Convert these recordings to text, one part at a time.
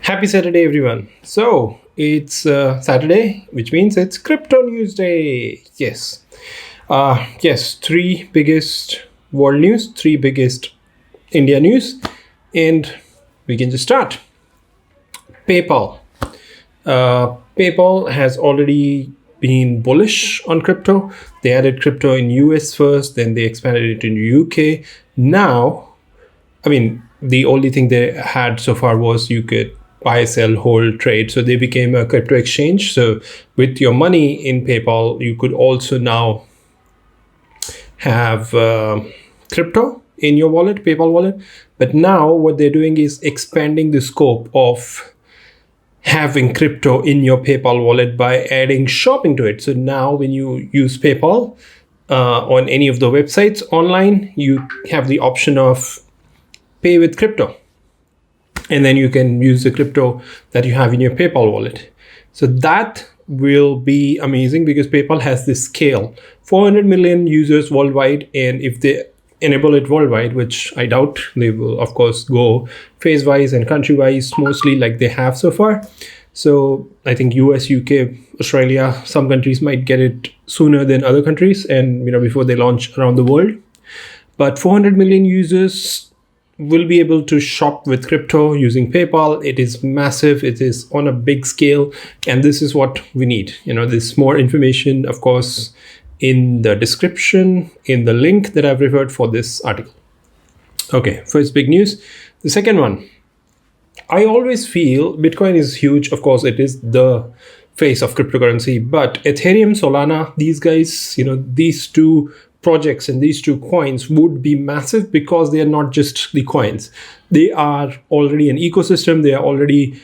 Happy Saturday, everyone. So it's Saturday, which means it's Crypto News Day. Yes, three biggest world news, three biggest India news, and we can just start. PayPal. PayPal has already been bullish on crypto. They added crypto in US first, then they expanded it in UK. Now, the only thing they had so far was you could buy, sell, hold, trade. So they became a crypto exchange. So with your money in PayPal, you could also now have crypto in your wallet, PayPal wallet. But now what they're doing is expanding the scope of having crypto in your PayPal wallet by adding shopping to it. So now when you use PayPal on any of the websites online, you have the option of pay with crypto. And then you can use the crypto that you have in your PayPal wallet. So that will be amazing because PayPal has this scale, 400 million users worldwide. And if they enable it worldwide, which I doubt, they will of course go phase-wise and country-wise, mostly like they have so far. So I think US, UK, Australia, some countries might get it sooner than other countries and before they launch around the world. But 400 million users will be able to shop with crypto using PayPal. It is massive. It is on a big scale. And this is what we need. There's more information, of course, in the description, in the link that I've referred for this article. Okay, first big news. The second one, I always feel Bitcoin is huge. Of course, it is the face of cryptocurrency, but Ethereum, Solana, these guys, these two projects and these two coins would be massive because they are not just the coins. They are already an ecosystem. They are already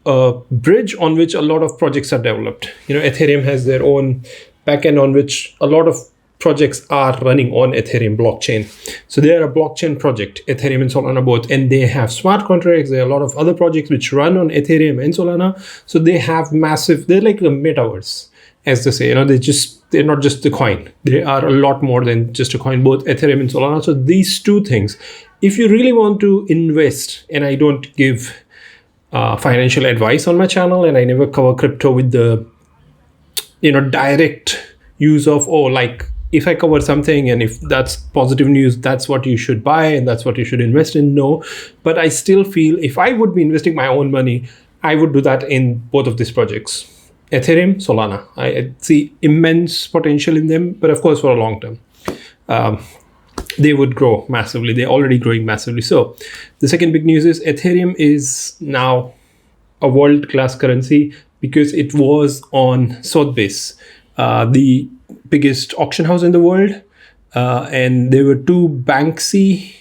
a bridge on which a lot of projects are developed. Ethereum has their own backend on which a lot of projects are running on Ethereum blockchain. So they are a blockchain project, Ethereum and Solana both, and they have smart contracts. There are a lot of other projects which run on Ethereum and Solana. So they have they're like the metaverse, as they say. They're not just the coin. They are a lot more than just a coin, both Ethereum and Solana. So these two things, if you really want to invest, and I don't give financial advice on my channel, and I never cover crypto with the direct use of, if I cover something and if that's positive news, that's what you should buy and that's what you should invest in. No, but I still feel if I would be investing my own money, I would do that in both of these projects. Ethereum, Solana. I see immense potential in them, but of course for a long term. They would grow massively. They're already growing massively. So the second big news is Ethereum is now a world-class currency because it was on Sothebys, the biggest auction house in the world. And there were two Banksy,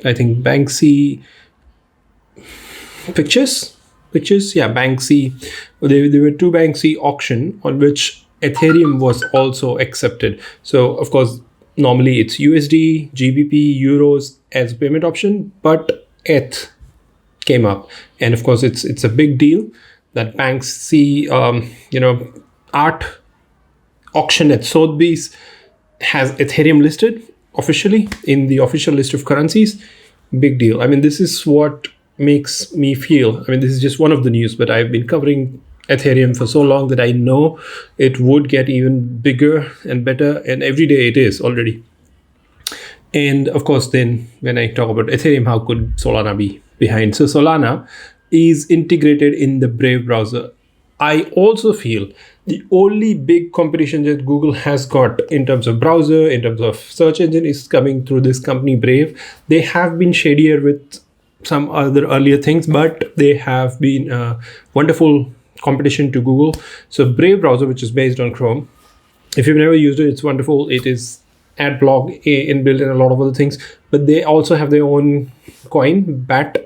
Banksy pictures. Banksy. There were two Banksy auction on which Ethereum was also accepted. So of course, normally it's USD, GBP, Euros as payment option, but ETH came up, and of course it's a big deal that Banksy, art auction at Sotheby's has Ethereum listed officially in the official list of currencies. Big deal. This is what makes me feel, this is just one of the news, but I've been covering Ethereum for so long that I know it would get even bigger and better, and every day it is already. And of course, then when I talk about Ethereum, how could Solana be behind? So Solana is integrated in the Brave browser. I also feel the only big competition that Google has got in terms of browser, in terms of search engine, is coming through this company Brave. They have been shadier with some other earlier things, but they have been a wonderful competition to Google. So Brave browser, which is based on Chrome, if you've never used it, it's wonderful. It is AdBlock inbuilt and a lot of other things, but they also have their own coin, BAT,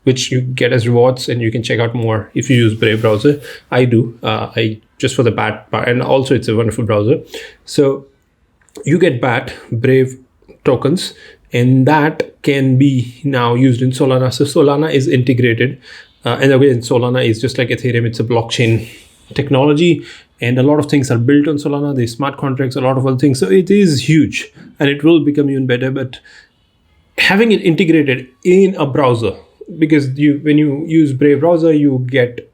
which you get as rewards, and you can check out more if you use Brave browser. I do, I just for the BAT part, and also it's a wonderful browser. So you get BAT, Brave tokens, and that can be now used in Solana. So Solana is integrated. And again, Solana is just like Ethereum. It's a blockchain technology, and a lot of things are built on Solana. There's smart contracts, a lot of other things. So it is huge, and it will become even better. But having it integrated in a browser because when you use Brave browser, you get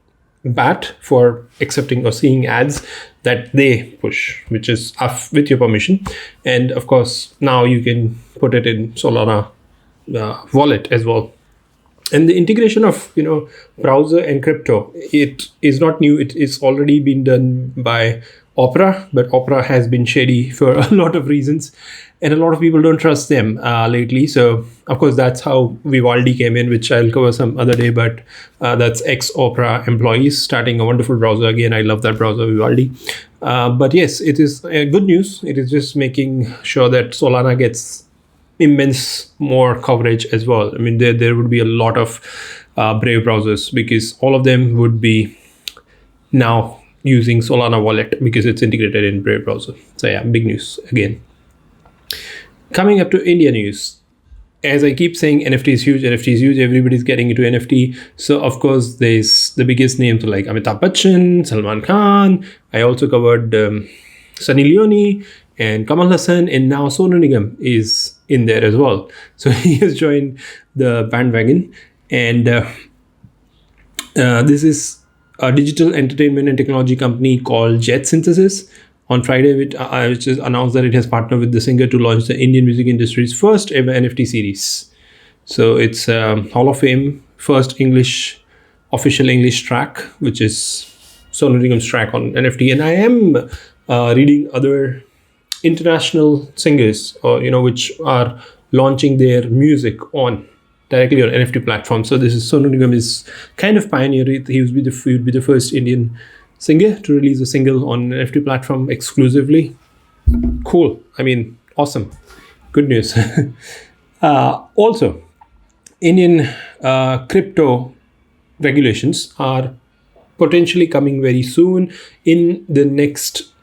BAT for accepting or seeing ads that they push, which is with your permission. And of course, now you can put it in Solana wallet as well. And the integration of browser and crypto, it is not new. It is already been done by Opera, but Opera has been shady for a lot of reasons, and a lot of people don't trust them lately. So of course that's how Vivaldi came in, which I'll cover some other day. But that's ex-Opera employees starting a wonderful browser again. I love that browser, Vivaldi. But yes, it is good news. It is just making sure that Solana gets immense more coverage as well. I mean, there would be a lot of Brave browsers, because all of them would be now using Solana wallet because it's integrated in Brave browser. So yeah, big news again. Coming up to India news. As I keep saying, NFT is huge, everybody's getting into NFT. So of course there's the biggest names like Amitabh Bachchan, Salman Khan. I also covered Sunny Leone and Kamal Hassan, and now Sonu Nigam is in there as well. So he has joined the bandwagon, and this is a digital entertainment and technology company called Jet Synthesis. On Friday, which has announced that it has partnered with the singer to launch the Indian music industry's first ever NFT series. So it's Hall of Fame, first official English track, which is Sonu Nigam's track on NFT. And I am reading other international singers, which are launching their music directly on NFT platforms. So this is Sonu Nigam is kind of pioneer. He would be the first Indian singer to release a single on an NFT platform exclusively. Cool. I mean, awesome. Good news. Also, Indian crypto regulations are potentially coming very soon in the next,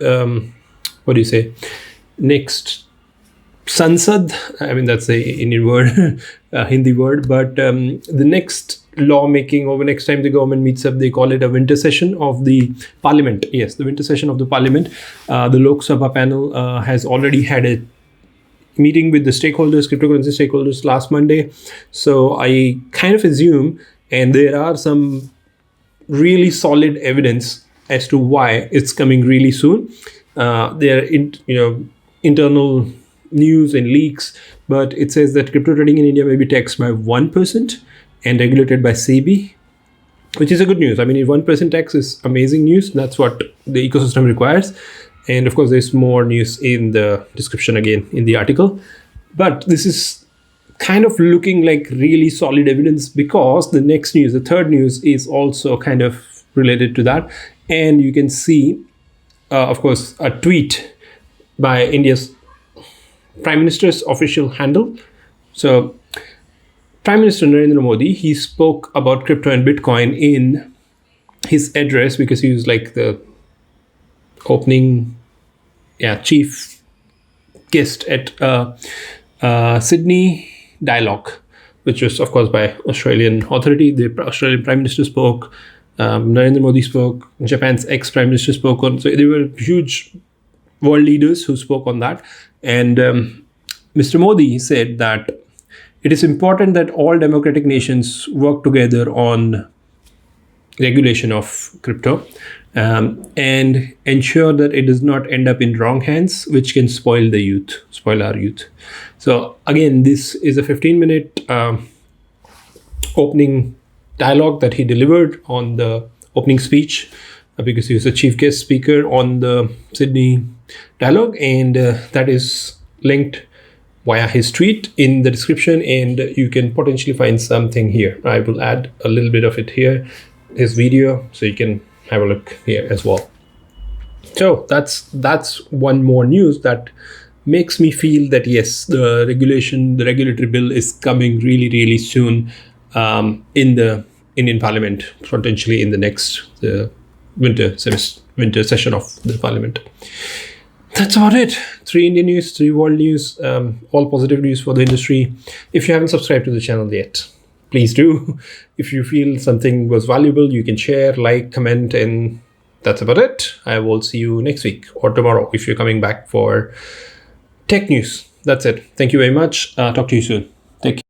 next Sansad. I mean, that's the Indian word, Hindi word, but the next lawmaking, or next time the government meets up, they call it a winter session of the parliament. Yes, the winter session of the parliament. The Lok Sabha panel has already had a meeting with the stakeholders, cryptocurrency stakeholders, last Monday. So I kind of assume, and there are some really solid evidence as to why it's coming really soon. There are internal news and leaks, but it says that crypto trading in India may be taxed by 1% and regulated by SEBI, which is a good news. I mean, if 1% tax is amazing news. That's what the ecosystem requires. And of course, there's more news in the description again in the article. But this is kind of looking like really solid evidence, because the next news, the third news, is also kind of related to that. And you can see, of course, a tweet by India's Prime Minister's official handle. So Prime Minister Narendra Modi, he spoke about crypto and Bitcoin in his address, because he was like the opening, chief guest at Sydney Dialogue, which was, of course, by Australian authority. The Australian Prime Minister spoke, Narendra Modi spoke, Japan's ex-Prime Minister spoke on. So there were huge world leaders who spoke on that. And Mr. Modi said that it is important that all democratic nations work together on regulation of crypto and ensure that it does not end up in wrong hands, which can spoil our youth. So again, this is a 15-minute opening dialogue that he delivered on the opening speech, because he was a chief guest speaker on the Sydney Dialogue, and that is linked via his tweet in the description, and you can potentially find something here. I will add a little bit of it here, his video, so you can have a look here as well. So that's one more news that makes me feel that yes, the regulatory bill is coming really, really soon in the Indian Parliament, potentially in the next winter session of the Parliament. That's about it. 3 Indian news, 3 world news, all positive news for the industry. If you haven't subscribed to the channel yet, please do. If you feel something was valuable, you can share, like, comment, and that's about it. I will see you next week or tomorrow if you're coming back for tech news. That's it. Thank you very much. Talk to you soon. Take care.